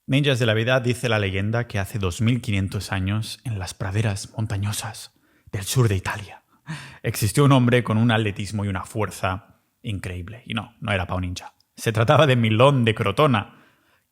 Ninjas de la vida, dice la leyenda que hace 2500 años, en las praderas montañosas del sur de Italia, existió un hombre con un atletismo y una fuerza increíble. Y no era Pau Ninja. Se trataba de Milón de Crotona,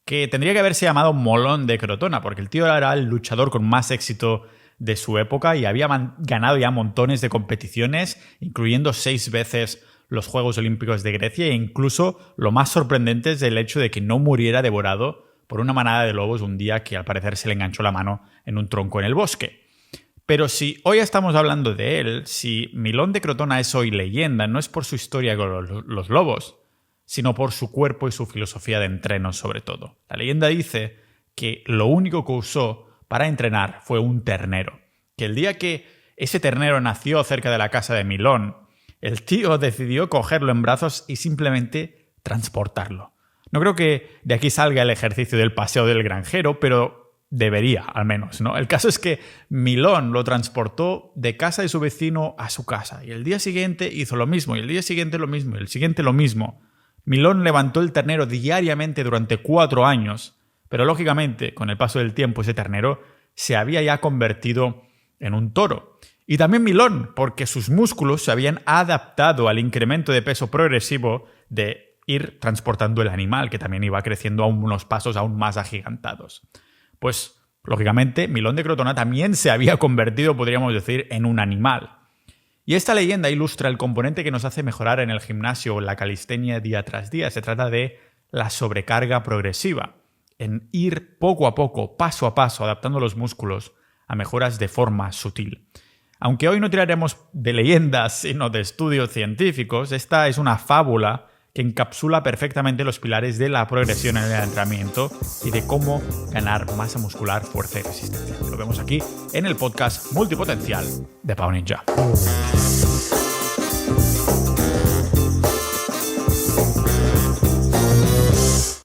que tendría que haberse llamado Molón de Crotona, porque el tío era el luchador con más éxito de su época y había ganado ya montones de competiciones, incluyendo 6 veces los Juegos Olímpicos de Grecia, e incluso lo más sorprendente es el hecho de que no muriera devorado por una manada de lobos un día que al parecer se le enganchó la mano en un tronco en el bosque. Pero si hoy estamos hablando de él, si Milón de Crotona es hoy leyenda, no es por su historia con los lobos, sino por su cuerpo y su filosofía de entreno sobre todo. La leyenda dice que lo único que usó para entrenar fue un ternero, que el día que ese ternero nació cerca de la casa de Milón, el tío decidió cogerlo en brazos y simplemente transportarlo. No creo que de aquí salga el ejercicio del paseo del granjero, pero debería, al menos, ¿no? El caso es que Milón lo transportó de casa de su vecino a su casa, y el día siguiente hizo lo mismo, y el día siguiente lo mismo, y el siguiente lo mismo. Milón levantó el ternero diariamente durante 4 años, pero lógicamente, con el paso del tiempo, ese ternero se había ya convertido en un toro. Y también Milón, porque sus músculos se habían adaptado al incremento de peso progresivo de ir transportando el animal, que también iba creciendo a unos pasos aún más agigantados. Pues, lógicamente, Milón de Crotona también se había convertido, podríamos decir, en un animal. Y esta leyenda ilustra el componente que nos hace mejorar en el gimnasio o en la calistenia día tras día. Se trata de la sobrecarga progresiva, en ir poco a poco, paso a paso, adaptando los músculos a mejoras de forma sutil. Aunque hoy no tiraremos de leyendas, sino de estudios científicos, esta es una fábula que encapsula perfectamente los pilares de la progresión en el entrenamiento y de cómo ganar masa muscular, fuerza y resistencia. Lo vemos aquí en el podcast Multipotencial de Pau Ninja.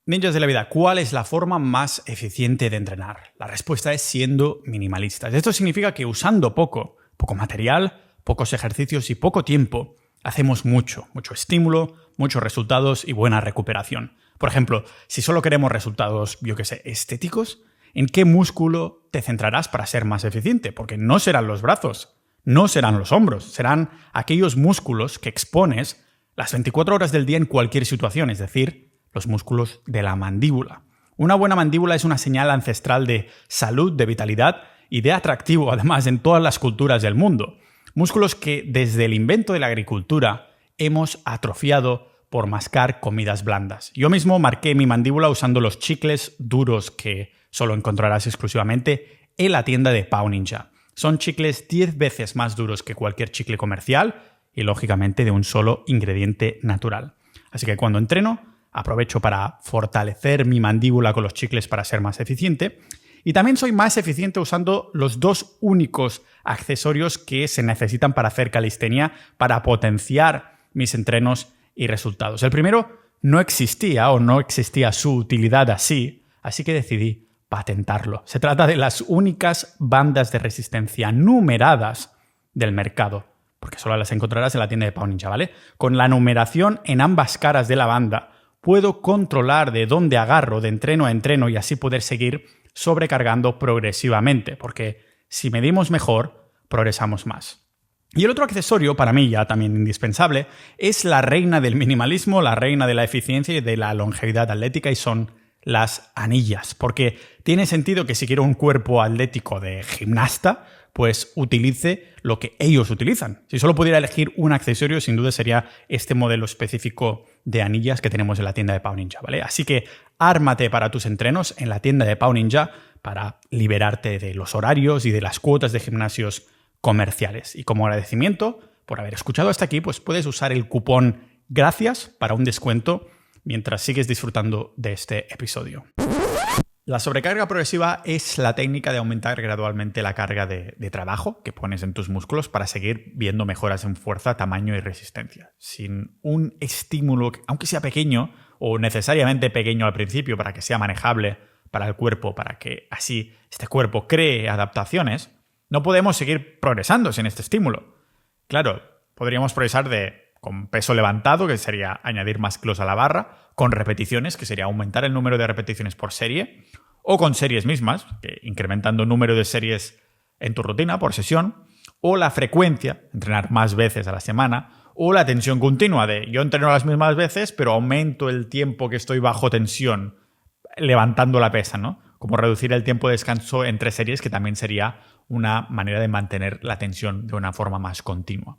Ninjas de la vida, ¿cuál es la forma más eficiente de entrenar? La respuesta es siendo minimalistas. Esto significa que usando poco material, pocos ejercicios y poco tiempo, hacemos mucho estímulo, muchos resultados y buena recuperación. Por ejemplo, si solo queremos resultados, estéticos, ¿en qué músculo te centrarás para ser más eficiente? Porque no serán los brazos, no serán los hombros, serán aquellos músculos que expones las 24 horas del día en cualquier situación, es decir, los músculos de la mandíbula. Una buena mandíbula es una señal ancestral de salud, de vitalidad y de atractivo, además, en todas las culturas del mundo. Músculos que desde el invento de la agricultura hemos atrofiado por mascar comidas blandas. Yo mismo marqué mi mandíbula usando los chicles duros que solo encontrarás exclusivamente en la tienda de Pau Ninja. Son chicles 10 veces más duros que cualquier chicle comercial y, lógicamente, de un solo ingrediente natural. Así que cuando entreno, aprovecho para fortalecer mi mandíbula con los chicles para ser más eficiente. Y también soy más eficiente usando los 2 únicos accesorios que se necesitan para hacer calistenia, para potenciar mis entrenos y resultados. El primero no existía su utilidad así que decidí patentarlo. Se trata de las únicas bandas de resistencia numeradas del mercado, porque solo las encontrarás en la tienda de Pau Ninja, ¿vale? Con la numeración en ambas caras de la banda, puedo controlar de dónde agarro de entreno a entreno y así poder seguir sobrecargando progresivamente, porque si medimos mejor, progresamos más. Y el otro accesorio, para mí ya también indispensable, es la reina del minimalismo, la reina de la eficiencia y de la longevidad atlética, y son las anillas, porque tiene sentido que si quiero un cuerpo atlético de gimnasta, pues utilice lo que ellos utilizan. Si solo pudiera elegir un accesorio, sin duda sería este modelo específico de anillas que tenemos en la tienda de Pau Ninja, ¿vale? Así que ármate para tus entrenos en la tienda de Pau Ninja para liberarte de los horarios y de las cuotas de gimnasios comerciales. Y como agradecimiento por haber escuchado hasta aquí, pues puedes usar el cupón GRACIAS para un descuento mientras sigues disfrutando de este episodio. La sobrecarga progresiva es la técnica de aumentar gradualmente la carga de trabajo que pones en tus músculos para seguir viendo mejoras en fuerza, tamaño y resistencia. Sin un estímulo, aunque sea pequeño o necesariamente pequeño al principio para que sea manejable para el cuerpo, para que así este cuerpo cree adaptaciones, no podemos seguir progresando sin este estímulo. Claro, podríamos progresar con peso levantado, que sería añadir más kilos a la barra, con repeticiones, que sería aumentar el número de repeticiones por serie, o con series mismas, incrementando el número de series en tu rutina por sesión, o la frecuencia, entrenar más veces a la semana, o la tensión continua de yo entreno las mismas veces, pero aumento el tiempo que estoy bajo tensión levantando la pesa, ¿no? Como reducir el tiempo de descanso entre series, que también sería una manera de mantener la tensión de una forma más continua.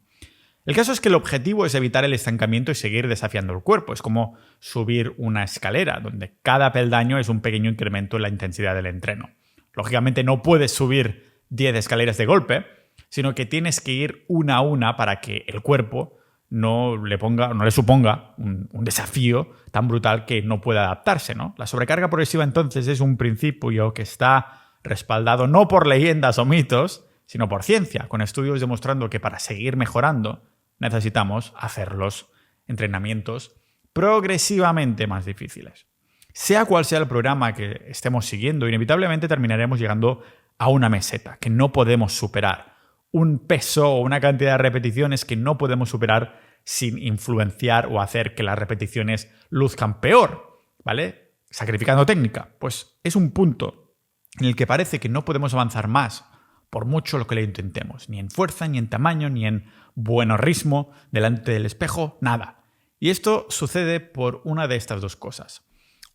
El caso es que el objetivo es evitar el estancamiento y seguir desafiando el cuerpo. Es como subir una escalera, donde cada peldaño es un pequeño incremento en la intensidad del entreno. Lógicamente no puedes subir 10 escaleras de golpe, sino que tienes que ir una a una para que el cuerpo no le suponga un desafío tan brutal que no pueda adaptarse, ¿no? La sobrecarga progresiva entonces es un principio que está respaldado no por leyendas o mitos, sino por ciencia, con estudios demostrando que para seguir mejorando necesitamos hacer los entrenamientos progresivamente más difíciles. Sea cual sea el programa que estemos siguiendo, inevitablemente terminaremos llegando a una meseta que no podemos superar. Un peso o una cantidad de repeticiones que no podemos superar sin influenciar o hacer que las repeticiones luzcan peor, ¿vale? Sacrificando técnica. Pues es un punto en el que parece que no podemos avanzar más por mucho lo que le intentemos. Ni en fuerza, ni en tamaño, ni en buen ritmo, delante del espejo, nada. Y esto sucede por una de estas dos cosas.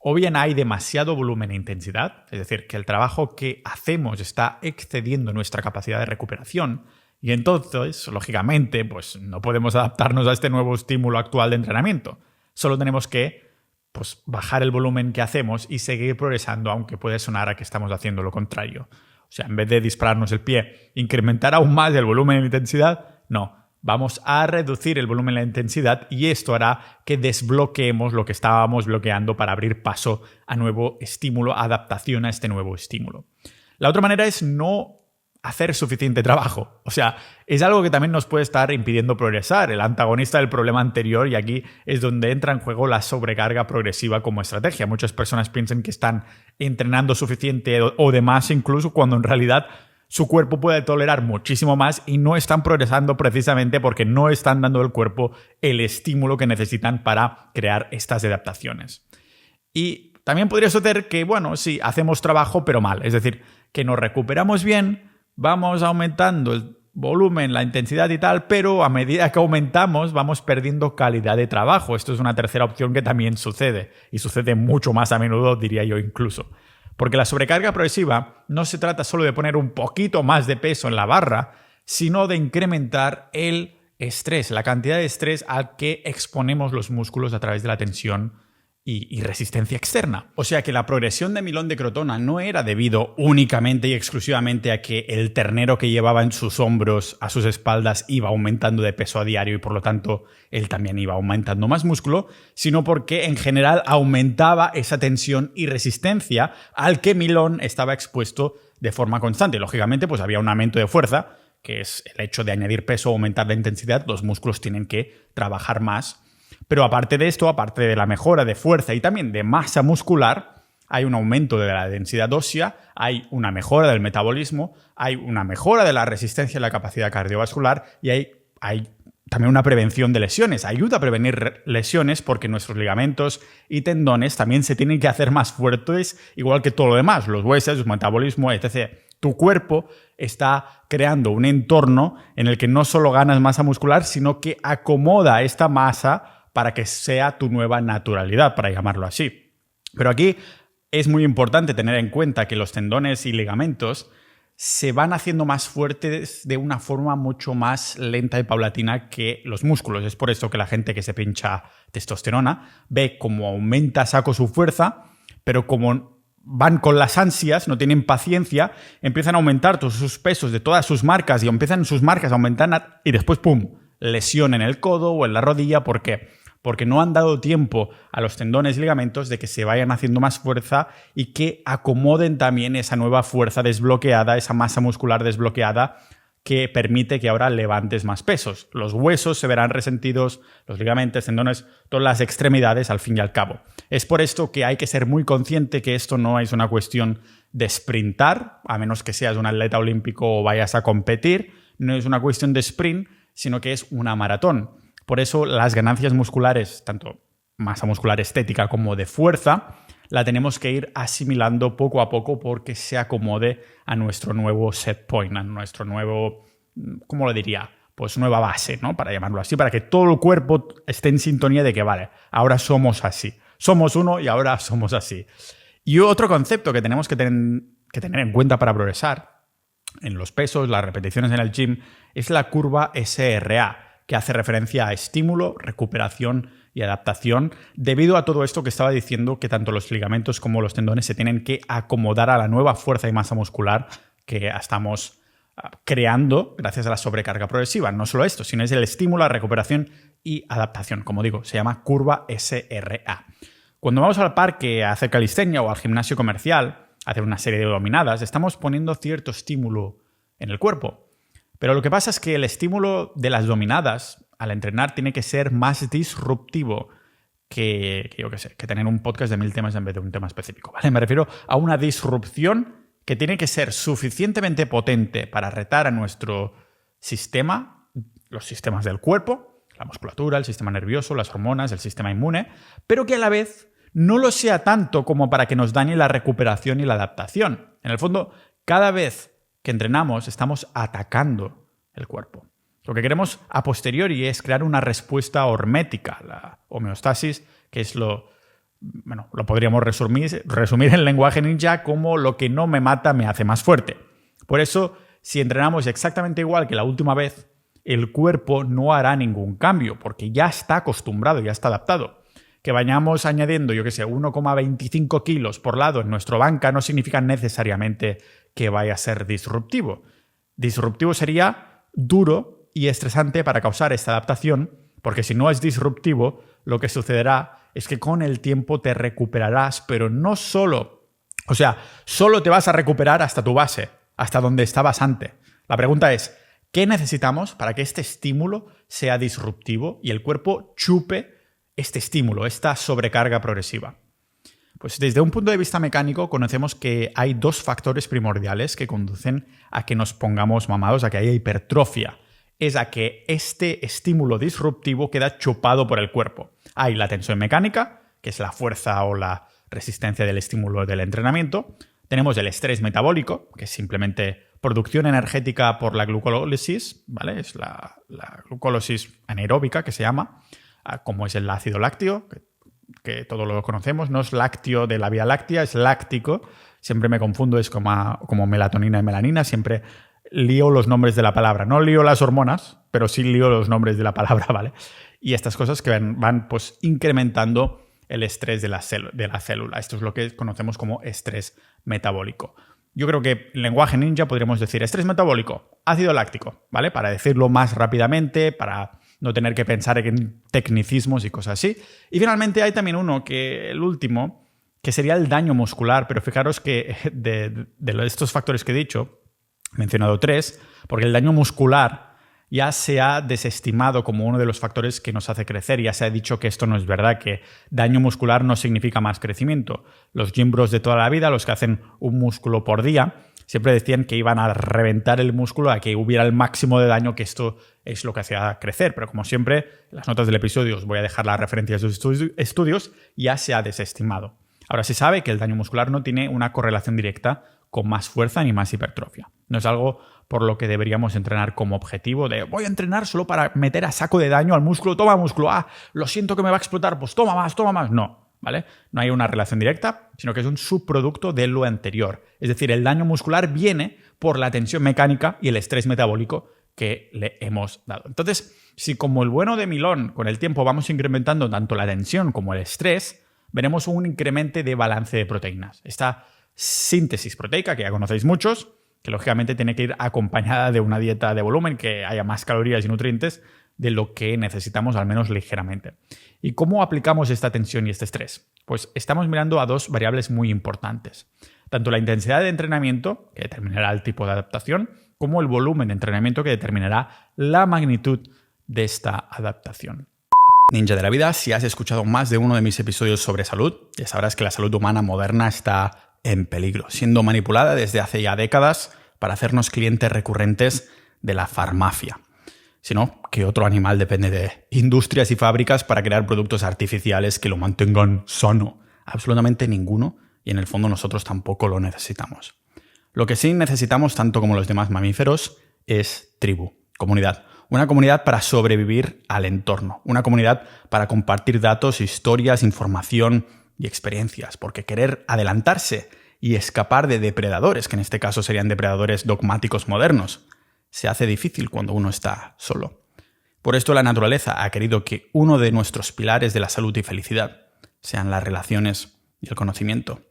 O bien hay demasiado volumen e intensidad, es decir, que el trabajo que hacemos está excediendo nuestra capacidad de recuperación y entonces, lógicamente, pues no podemos adaptarnos a este nuevo estímulo actual de entrenamiento. Solo tenemos que bajar el volumen que hacemos y seguir progresando, aunque puede sonar a que estamos haciendo lo contrario. O sea, en vez de dispararnos el pie, incrementar aún más el volumen y la intensidad, no. Vamos a reducir el volumen y la intensidad y esto hará que desbloqueemos lo que estábamos bloqueando para abrir paso a nuevo estímulo, adaptación a este nuevo estímulo. La otra manera es no hacer suficiente trabajo. O sea, es algo que también nos puede estar impidiendo progresar, el antagonista del problema anterior, y aquí es donde entra en juego la sobrecarga progresiva como estrategia. Muchas personas piensan que están entrenando suficiente o de más incluso, cuando en realidad su cuerpo puede tolerar muchísimo más y no están progresando precisamente porque no están dando al cuerpo el estímulo que necesitan para crear estas adaptaciones. Y también podría suceder que, bueno, sí, hacemos trabajo pero mal, es decir, que nos recuperamos bien, vamos aumentando el volumen, la intensidad y tal, pero a medida que aumentamos vamos perdiendo calidad de trabajo. Esto es una tercera opción que también sucede, y sucede mucho más a menudo, diría yo incluso. Porque la sobrecarga progresiva no se trata solo de poner un poquito más de peso en la barra, sino de incrementar el estrés, la cantidad de estrés al que exponemos los músculos a través de la tensión y resistencia externa. O sea que la progresión de Milón de Crotona no era debido únicamente y exclusivamente a que el ternero que llevaba en sus hombros, a sus espaldas, iba aumentando de peso a diario y por lo tanto él también iba aumentando más músculo, sino porque en general aumentaba esa tensión y resistencia al que Milón estaba expuesto de forma constante. Lógicamente, pues había un aumento de fuerza, que es el hecho de añadir peso o aumentar la intensidad, los músculos tienen que trabajar más. Pero aparte de esto, aparte de la mejora de fuerza y también de masa muscular, hay un aumento de la densidad ósea, hay una mejora del metabolismo, hay una mejora de la resistencia y la capacidad cardiovascular y hay también una prevención de lesiones. Ayuda a prevenir lesiones porque nuestros ligamentos y tendones también se tienen que hacer más fuertes, igual que todo lo demás, los huesos, el metabolismo, etc. Tu cuerpo está creando un entorno en el que no solo ganas masa muscular, sino que acomoda esta masa para que sea tu nueva naturalidad, para llamarlo así. Pero aquí es muy importante tener en cuenta que los tendones y ligamentos se van haciendo más fuertes de una forma mucho más lenta y paulatina que los músculos. Es por esto que la gente que se pincha testosterona ve cómo aumenta a saco su fuerza, pero como van con las ansias, no tienen paciencia, empiezan a aumentar todos sus pesos de todas sus marcas y empiezan sus marcas a aumentar y después, ¡pum!, lesión en el codo o en la rodilla. ¿Por qué? Porque no han dado tiempo a los tendones y ligamentos de que se vayan haciendo más fuerza y que acomoden también esa nueva fuerza desbloqueada, esa masa muscular desbloqueada que permite que ahora levantes más pesos. Los huesos se verán resentidos, los ligamentos, tendones, todas las extremidades al fin y al cabo. Es por esto que hay que ser muy consciente que esto no es una cuestión de sprintar, a menos que seas un atleta olímpico o vayas a competir, no es una cuestión de sprint, sino que es una maratón. Por eso las ganancias musculares, tanto masa muscular estética como de fuerza, la tenemos que ir asimilando poco a poco porque se acomode a nuestro nuevo set point, a nuestro nuevo, ¿cómo lo diría? Pues nueva base, ¿no? Para llamarlo así, para que todo el cuerpo esté en sintonía de que, vale, ahora somos así. Somos uno y ahora somos así. Y otro concepto que tenemos que tener en cuenta para progresar en los pesos, las repeticiones en el gym, es la curva SRA, que hace referencia a estímulo, recuperación y adaptación, debido a todo esto que estaba diciendo, que tanto los ligamentos como los tendones se tienen que acomodar a la nueva fuerza y masa muscular que estamos creando gracias a la sobrecarga progresiva. No solo esto, sino es el estímulo, la recuperación y adaptación. Como digo, se llama curva SRA. Cuando vamos al parque a hacer calistenia o al gimnasio comercial a hacer una serie de dominadas, estamos poniendo cierto estímulo en el cuerpo. Pero lo que pasa es que el estímulo de las dominadas al entrenar tiene que ser más disruptivo que tener un podcast de 1000 temas en vez de un tema específico, ¿vale? Me refiero a una disrupción que tiene que ser suficientemente potente para retar a nuestro sistema, los sistemas del cuerpo, la musculatura, el sistema nervioso, las hormonas, el sistema inmune, pero que a la vez no lo sea tanto como para que nos dañe la recuperación y la adaptación. En el fondo, cada vez que entrenamos estamos atacando el cuerpo. Lo que queremos a posteriori es crear una respuesta hormética, la homeostasis, que es lo podríamos resumir en lenguaje ninja como lo que no me mata me hace más fuerte. Por eso, si entrenamos exactamente igual que la última vez, el cuerpo no hará ningún cambio, porque ya está acostumbrado, ya está adaptado. Que vayamos añadiendo, 1,25 kilos por lado en nuestro banca no significa necesariamente que vaya a ser disruptivo. Disruptivo sería duro y estresante para causar esta adaptación, porque si no es disruptivo, lo que sucederá es que con el tiempo te recuperarás, pero no solo. O sea, solo te vas a recuperar hasta tu base, hasta donde estabas antes. La pregunta es, ¿qué necesitamos para que este estímulo sea disruptivo y el cuerpo chupe este estímulo, esta sobrecarga progresiva? Pues desde un punto de vista mecánico conocemos que hay dos factores primordiales que conducen a que nos pongamos mamados, a que haya hipertrofia. Es a que este estímulo disruptivo queda chupado por el cuerpo. Hay la tensión mecánica, que es la fuerza o la resistencia del estímulo del entrenamiento. Tenemos el estrés metabólico, que es simplemente producción energética por la glucólisis, ¿vale? Es la glucólisis anaeróbica que se llama, como es el ácido lácteo, que todos lo conocemos. No es lácteo de la Vía Láctea, es láctico. Siempre me confundo, es como melatonina y melanina, siempre lío los nombres de la palabra. No lío las hormonas, pero sí lío los nombres de la palabra, ¿vale? Y estas cosas que van pues incrementando el estrés de la célula. Esto es lo que conocemos como estrés metabólico. Yo creo que en lenguaje ninja podríamos decir estrés metabólico, ácido láctico, ¿vale? Para decirlo más rápidamente, para no tener que pensar en tecnicismos y cosas así. Y finalmente hay también el último, que sería el daño muscular. Pero fijaros que de estos factores que he dicho, he mencionado 3, porque el daño muscular ya se ha desestimado como uno de los factores que nos hace crecer. Ya se ha dicho que esto no es verdad, que daño muscular no significa más crecimiento. Los gym bros de toda la vida, los que hacen un músculo por día, siempre decían que iban a reventar el músculo a que hubiera el máximo de daño, que esto es lo que hacía crecer. Pero como siempre, en las notas del episodio os voy a dejar las referencias de sus estudios, ya se ha desestimado. Ahora se sabe que el daño muscular no tiene una correlación directa con más fuerza ni más hipertrofia. No es algo por lo que deberíamos entrenar como objetivo de voy a entrenar solo para meter a saco de daño al músculo, toma músculo, lo siento que me va a explotar, pues toma más. No, ¿vale? No hay una relación directa, sino que es un subproducto de lo anterior. Es decir, el daño muscular viene por la tensión mecánica y el estrés metabólico que le hemos dado. Entonces, si como el bueno de Milón, con el tiempo vamos incrementando tanto la tensión como el estrés, veremos un incremento de balance de proteínas. Esta síntesis proteica, que ya conocéis muchos, que lógicamente tiene que ir acompañada de una dieta de volumen, que haya más calorías y nutrientes de lo que necesitamos, al menos ligeramente. ¿Y cómo aplicamos esta tensión y este estrés? Pues estamos mirando a dos variables muy importantes. Tanto la intensidad de entrenamiento, que determinará el tipo de adaptación, como el volumen de entrenamiento, que determinará la magnitud de esta adaptación. Ninja de la vida, si has escuchado más de uno de mis episodios sobre salud, ya sabrás que la salud humana moderna está en peligro, siendo manipulada desde hace ya décadas para hacernos clientes recurrentes de la farmacia. Sino que otro animal depende de industrias y fábricas para crear productos artificiales que lo mantengan sano, absolutamente ninguno, y en el fondo nosotros tampoco lo necesitamos. Lo que sí necesitamos, tanto como los demás mamíferos, es tribu, comunidad. Una comunidad para sobrevivir al entorno. Una comunidad para compartir datos, historias, información y experiencias. Porque querer adelantarse y escapar de depredadores, que en este caso serían depredadores dogmáticos modernos, se hace difícil cuando uno está solo. Por esto la naturaleza ha querido que uno de nuestros pilares de la salud y felicidad sean las relaciones y el conocimiento.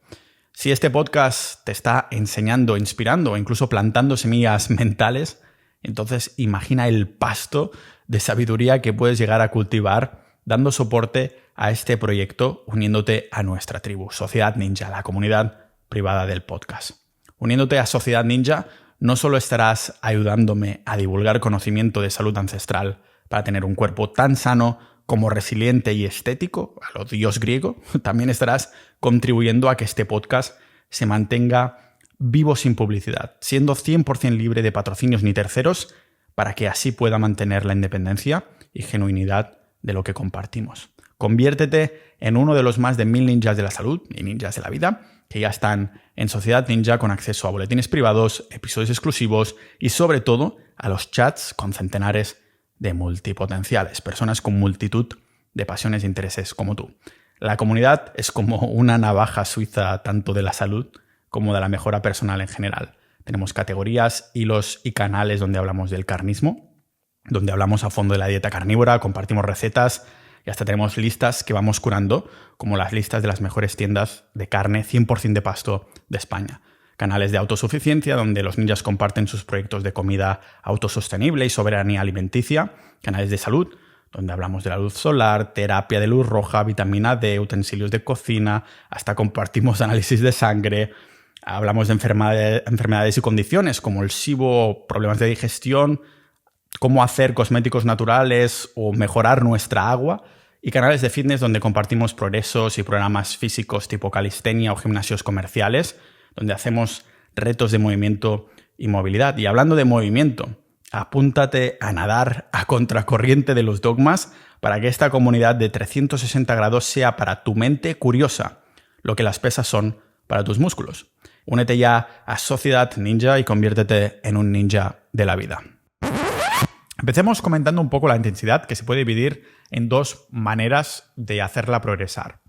Si este podcast te está enseñando, inspirando o incluso plantando semillas mentales, entonces imagina el pasto de sabiduría que puedes llegar a cultivar dando soporte a este proyecto uniéndote a nuestra tribu, Sociedad Ninja, la comunidad privada del podcast. Uniéndote a Sociedad Ninja, no solo estarás ayudándome a divulgar conocimiento de salud ancestral para tener un cuerpo tan sano como resiliente y estético, a lo dios griego, también estarás contribuyendo a que este podcast se mantenga vivo sin publicidad, siendo 100% libre de patrocinios ni terceros, para que así pueda mantener la independencia y genuinidad de lo que compartimos. Conviértete en uno de los más de 1000 ninjas de la salud y ninjas de la vida que ya están en Sociedad Ninja con acceso a boletines privados, episodios exclusivos y sobre todo a los chats con centenares de multipotenciales, personas con multitud de pasiones e intereses como tú. La comunidad es como una navaja suiza tanto de la salud como de la mejora personal en general. Tenemos categorías, hilos y canales donde hablamos del carnismo, donde hablamos a fondo de la dieta carnívora, compartimos recetas y hasta tenemos listas que vamos curando, como las listas de las mejores tiendas de carne 100% de pasto de España. Canales de autosuficiencia, donde los ninjas comparten sus proyectos de comida autosostenible y soberanía alimenticia. Canales de salud, donde hablamos de la luz solar, terapia de luz roja, vitamina D, utensilios de cocina, hasta compartimos análisis de sangre. Hablamos de enfermedades y condiciones como el SIBO, problemas de digestión, cómo hacer cosméticos naturales o mejorar nuestra agua. Y canales de fitness donde compartimos progresos y programas físicos tipo calistenia o gimnasios comerciales, donde hacemos retos de movimiento y movilidad. Y hablando de movimiento, apúntate a nadar a contracorriente de los dogmas para que esta comunidad de 360 grados sea para tu mente curiosa lo que las pesas son para tus músculos. Únete ya a Sociedad Ninja y conviértete en un ninja de la vida. Empecemos comentando un poco la intensidad, que se puede dividir en dos maneras de hacerla progresar.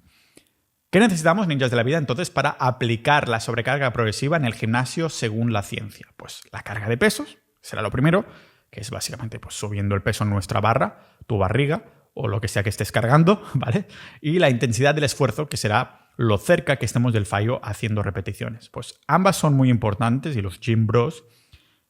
¿Qué necesitamos, ninjas de la vida, entonces, para aplicar la sobrecarga progresiva en el gimnasio según la ciencia? Pues la carga de pesos será lo primero, que es básicamente pues, subiendo el peso en nuestra barra, tu barriga o lo que sea que estés cargando, ¿vale? Y la intensidad del esfuerzo, que será lo cerca que estemos del fallo haciendo repeticiones. Pues ambas son muy importantes y los gym bros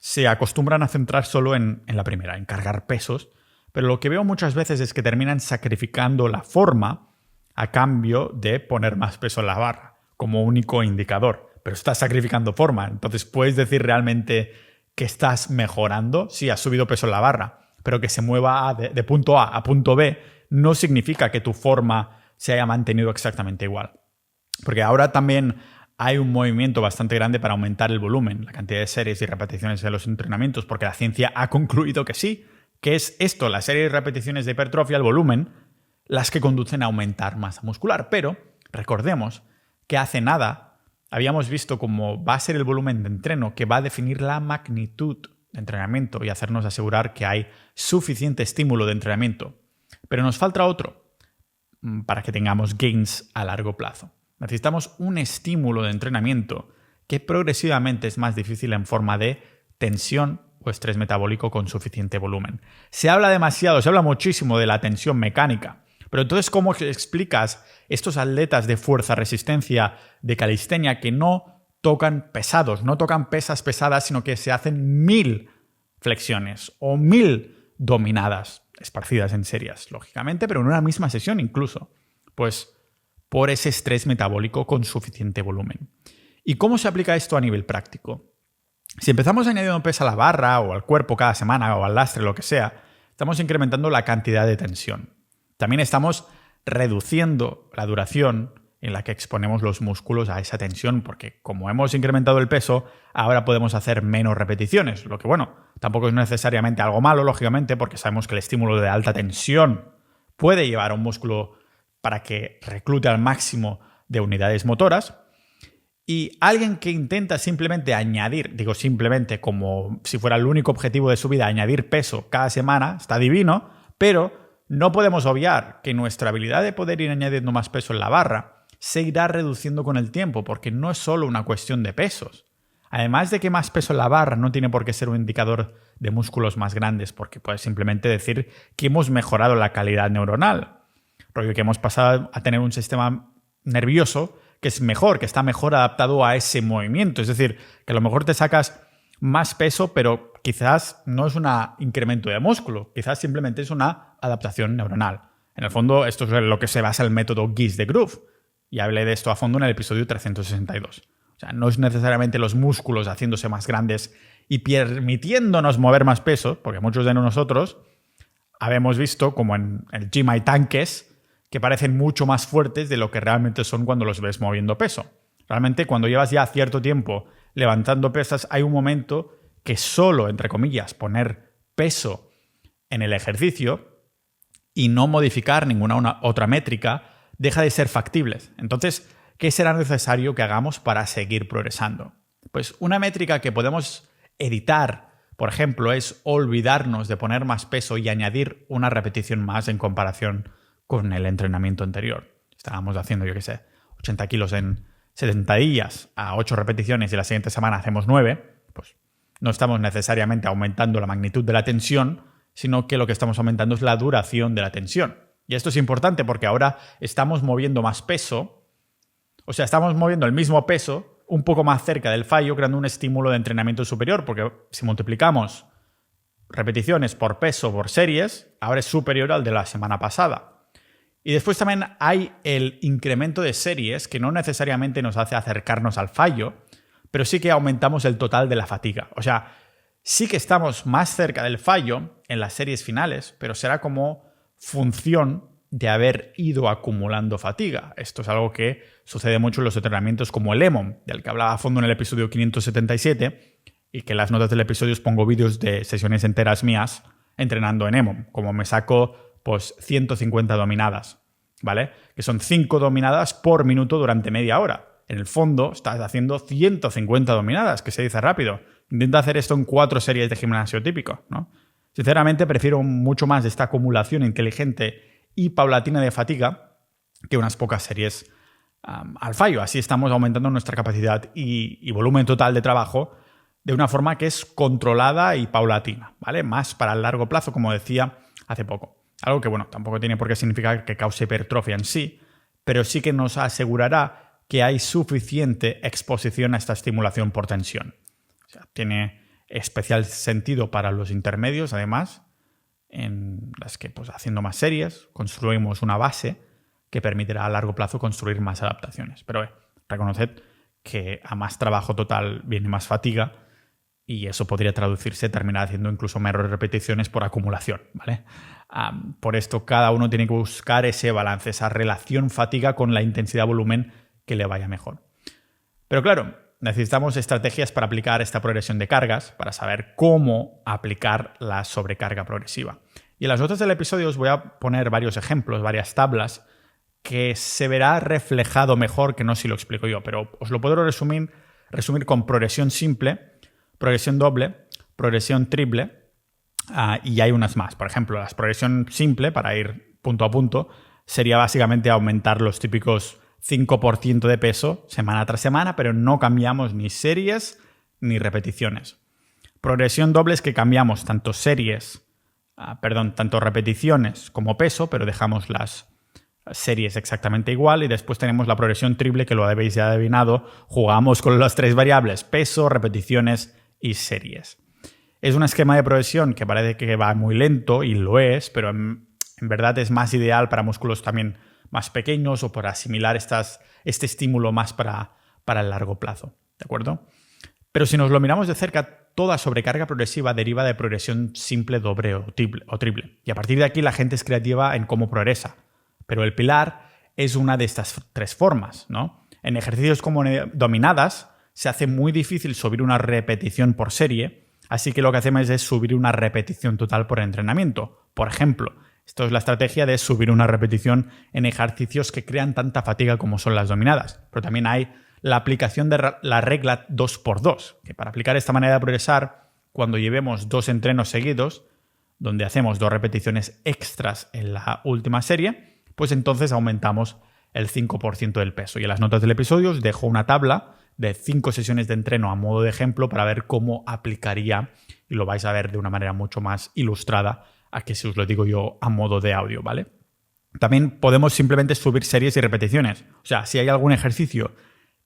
se acostumbran a centrar solo en la primera, en cargar pesos, pero lo que veo muchas veces es que terminan sacrificando la forma a cambio de poner más peso en la barra, como único indicador. Pero estás sacrificando forma, entonces puedes decir realmente que estás mejorando. Sí, has subido peso en la barra, pero que se mueva de punto A a punto B no significa que tu forma se haya mantenido exactamente igual. Porque ahora también hay un movimiento bastante grande para aumentar el volumen, la cantidad de series y repeticiones de los entrenamientos, porque la ciencia ha concluido que sí, que es esto, las series y repeticiones de hipertrofia, el volumen, las que conducen a aumentar masa muscular. Pero recordemos que hace nada habíamos visto cómo va a ser el volumen de entreno que va a definir la magnitud de entrenamiento y hacernos asegurar que hay suficiente estímulo de entrenamiento. Pero nos falta otro para que tengamos gains a largo plazo. Necesitamos un estímulo de entrenamiento que progresivamente es más difícil en forma de tensión o estrés metabólico con suficiente volumen. Se habla muchísimo de la tensión mecánica, pero entonces ¿cómo explicas estos atletas de fuerza-resistencia de calistenia que no tocan pesados, no tocan pesas pesadas, sino que se hacen 1000 flexiones o 1000 dominadas, esparcidas en series, lógicamente, pero en una misma sesión incluso? Pues por ese estrés metabólico con suficiente volumen. ¿Y cómo se aplica esto a nivel práctico? Si empezamos añadiendo peso a la barra o al cuerpo cada semana o al lastre, lo que sea, estamos incrementando la cantidad de tensión. También estamos reduciendo la duración en la que exponemos los músculos a esa tensión, porque como hemos incrementado el peso, ahora podemos hacer menos repeticiones, lo que bueno, tampoco es necesariamente algo malo, lógicamente, porque sabemos que el estímulo de alta tensión puede llevar a un músculo para que reclute al máximo de unidades motoras. Y alguien que intenta simplemente añadir, digo simplemente como si fuera el único objetivo de su vida, añadir peso cada semana, está divino, pero no podemos obviar que nuestra habilidad de poder ir añadiendo más peso en la barra se irá reduciendo con el tiempo, porque no es solo una cuestión de pesos. Además de que más peso en la barra no tiene por qué ser un indicador de músculos más grandes, porque puede simplemente decir que hemos mejorado la calidad neuronal. Rollo que hemos pasado a tener un sistema nervioso que es mejor, que está mejor adaptado a ese movimiento. Es decir, que a lo mejor te sacas más peso, pero quizás no es un incremento de músculo, quizás simplemente es una adaptación neuronal. En el fondo, esto es lo que se basa el método GIS de Groove. Y hablé de esto a fondo en el episodio 362. O sea, no es necesariamente los músculos haciéndose más grandes y permitiéndonos mover más peso, porque muchos de nosotros habemos visto, como en el gym hay tanques que parecen mucho más fuertes de lo que realmente son cuando los ves moviendo peso. Realmente, cuando llevas ya cierto tiempo levantando pesas, hay un momento que solo, entre comillas, poner peso en el ejercicio y no modificar ninguna otra métrica deja de ser factibles. Entonces, ¿qué será necesario que hagamos para seguir progresando? Pues una métrica que podemos editar, por ejemplo, es olvidarnos de poner más peso y añadir una repetición más en comparación con el entrenamiento anterior. Estábamos haciendo, 80 kilos en 70 días a 8 repeticiones y la siguiente semana hacemos 9, pues no estamos necesariamente aumentando la magnitud de la tensión, sino que lo que estamos aumentando es la duración de la tensión. Y esto es importante porque ahora estamos moviendo más peso, o sea, estamos moviendo el mismo peso un poco más cerca del fallo, creando un estímulo de entrenamiento superior, porque si multiplicamos repeticiones por peso por series, ahora es superior al de la semana pasada. Y después también hay el incremento de series, que no necesariamente nos hace acercarnos al fallo, pero sí que aumentamos el total de la fatiga. O sea, sí que estamos más cerca del fallo en las series finales, pero será como función de haber ido acumulando fatiga. Esto es algo que sucede mucho en los entrenamientos como el EMOM, del que hablaba a fondo en el episodio 577, y que en las notas del episodio os pongo vídeos de sesiones enteras mías entrenando en EMOM, como me saco pues 150 dominadas, ¿vale? Que son 5 dominadas por minuto durante media hora. En el fondo estás haciendo 150 dominadas, que se dice rápido. Intenta hacer esto en 4 series de gimnasio típico, ¿no? Sinceramente, prefiero mucho más esta acumulación inteligente y paulatina de fatiga que unas pocas series al fallo. Así estamos aumentando nuestra capacidad y volumen total de trabajo de una forma que es controlada y paulatina, ¿vale? Más para el largo plazo, como decía hace poco. Algo que, bueno, tampoco tiene por qué significar que cause hipertrofia en sí, pero sí que nos asegurará que hay suficiente exposición a esta estimulación por tensión. O sea, tiene especial sentido para los intermedios, además, en las que, pues, haciendo más series, construimos una base que permitirá a largo plazo construir más adaptaciones. Pero reconoced que a más trabajo total viene más fatiga y eso podría traducirse, terminar haciendo incluso menores repeticiones por acumulación, ¿vale? Por esto, cada uno tiene que buscar ese balance, esa relación fatiga con la intensidad-volumen que le vaya mejor. Pero claro, necesitamos estrategias para aplicar esta progresión de cargas, para saber cómo aplicar la sobrecarga progresiva. Y en las notas del episodio os voy a poner varios ejemplos, varias tablas, que se verá reflejado mejor que no si lo explico yo, pero os lo puedo resumir con progresión simple, progresión doble, progresión triple, y hay unas más. Por ejemplo, la progresión simple, para ir punto a punto, sería básicamente aumentar los típicos 5% de peso semana tras semana, pero no cambiamos ni series ni repeticiones. Progresión doble es que cambiamos tanto repeticiones como peso, pero dejamos las series exactamente igual. Y después tenemos la progresión triple, que lo habéis ya adivinado. Jugamos con las 3 variables: peso, repeticiones y series. Es un esquema de progresión que parece que va muy lento, y lo es, pero en verdad es más ideal para músculos también más pequeños o para asimilar este estímulo más para el largo plazo, ¿de acuerdo? Pero si nos lo miramos de cerca, toda sobrecarga progresiva deriva de progresión simple, doble o triple. Y a partir de aquí la gente es creativa en cómo progresa. Pero el pilar es una de estas 3 formas, ¿no? En ejercicios como dominadas se hace muy difícil subir una repetición por serie, así que lo que hacemos es subir una repetición total por entrenamiento. Por ejemplo, Esto es la estrategia de subir una repetición en ejercicios que crean tanta fatiga como son las dominadas. Pero también hay la aplicación de la regla 2x2, que para aplicar esta manera de progresar, cuando llevemos 2 entrenos seguidos, donde hacemos 2 repeticiones extras en la última serie, pues entonces aumentamos el 5% del peso. Y en las notas del episodio os dejo una tabla de 5 sesiones de entreno a modo de ejemplo para ver cómo aplicaría, y lo vais a ver de una manera mucho más ilustrada a que si os lo digo yo a modo de audio, ¿vale? También podemos simplemente subir series y repeticiones. O sea, si hay algún ejercicio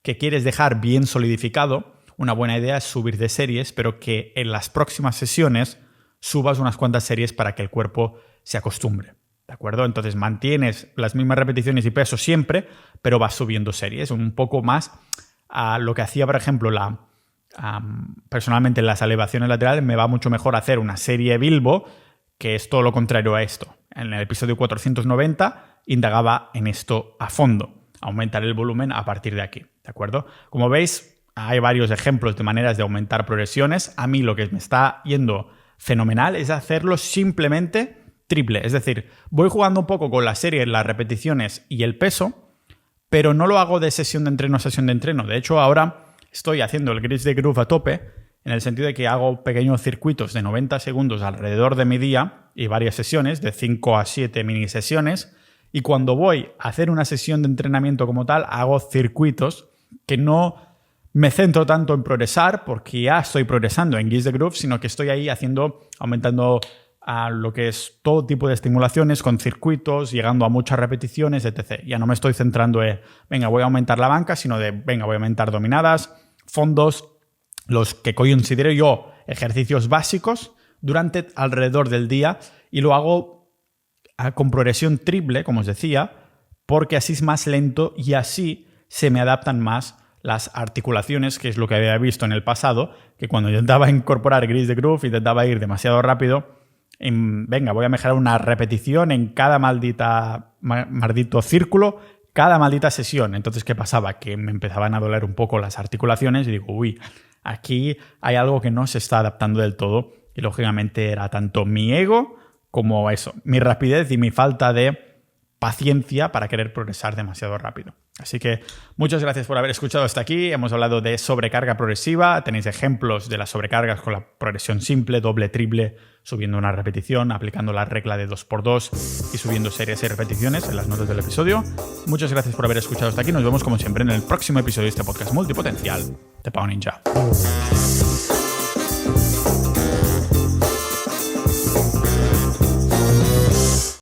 que quieres dejar bien solidificado, una buena idea es subir de series, pero que en las próximas sesiones subas unas cuantas series para que el cuerpo se acostumbre, ¿de acuerdo? Entonces mantienes las mismas repeticiones y peso siempre, pero vas subiendo series, un poco más a lo que hacía, por ejemplo, personalmente en las elevaciones laterales me va mucho mejor hacer una serie Bilbo, que es todo lo contrario a esto. En el episodio 490 indagaba en esto a fondo, aumentar el volumen a partir de aquí, ¿de acuerdo? Como veis, hay varios ejemplos de maneras de aumentar progresiones. A mí lo que me está yendo fenomenal es hacerlo simplemente triple. Es decir, voy jugando un poco con la serie, las repeticiones y el peso, pero no lo hago de sesión de entreno a sesión de entreno. De hecho, ahora estoy haciendo el Grease the Groove a tope, en el sentido de que hago pequeños circuitos de 90 segundos alrededor de mi día y varias sesiones, de 5 a 7 mini sesiones. Y cuando voy a hacer una sesión de entrenamiento como tal, hago circuitos que no me centro tanto en progresar, porque ya estoy progresando en Grease the Groove, sino que estoy ahí aumentando a lo que es todo tipo de estimulaciones con circuitos, llegando a muchas repeticiones, etc. Ya no me estoy centrando en, venga, voy a aumentar la banca, sino de, venga, voy a aumentar dominadas, fondos, los que considero yo ejercicios básicos durante alrededor del día, y lo hago con progresión triple, como os decía, porque así es más lento y así se me adaptan más las articulaciones, que es lo que había visto en el pasado, que cuando intentaba incorporar Grease the Groove, intentaba ir demasiado rápido. Venga, voy a mejorar una repetición en cada maldito círculo, cada maldita sesión. Entonces, ¿qué pasaba? Que me empezaban a doler un poco las articulaciones y digo, uy, aquí hay algo que no se está adaptando del todo. Y lógicamente era tanto mi ego como eso, mi rapidez y mi falta de paciencia para querer progresar demasiado rápido. Así que muchas gracias por haber escuchado hasta aquí. Hemos hablado de sobrecarga progresiva. Tenéis ejemplos de las sobrecargas con la progresión simple, doble, triple, subiendo una repetición, aplicando la regla de 2x2 y subiendo series y repeticiones en las notas del episodio. Muchas gracias por haber escuchado hasta aquí. Nos vemos como siempre en el próximo episodio de este podcast multipotencial de Pau Ninja.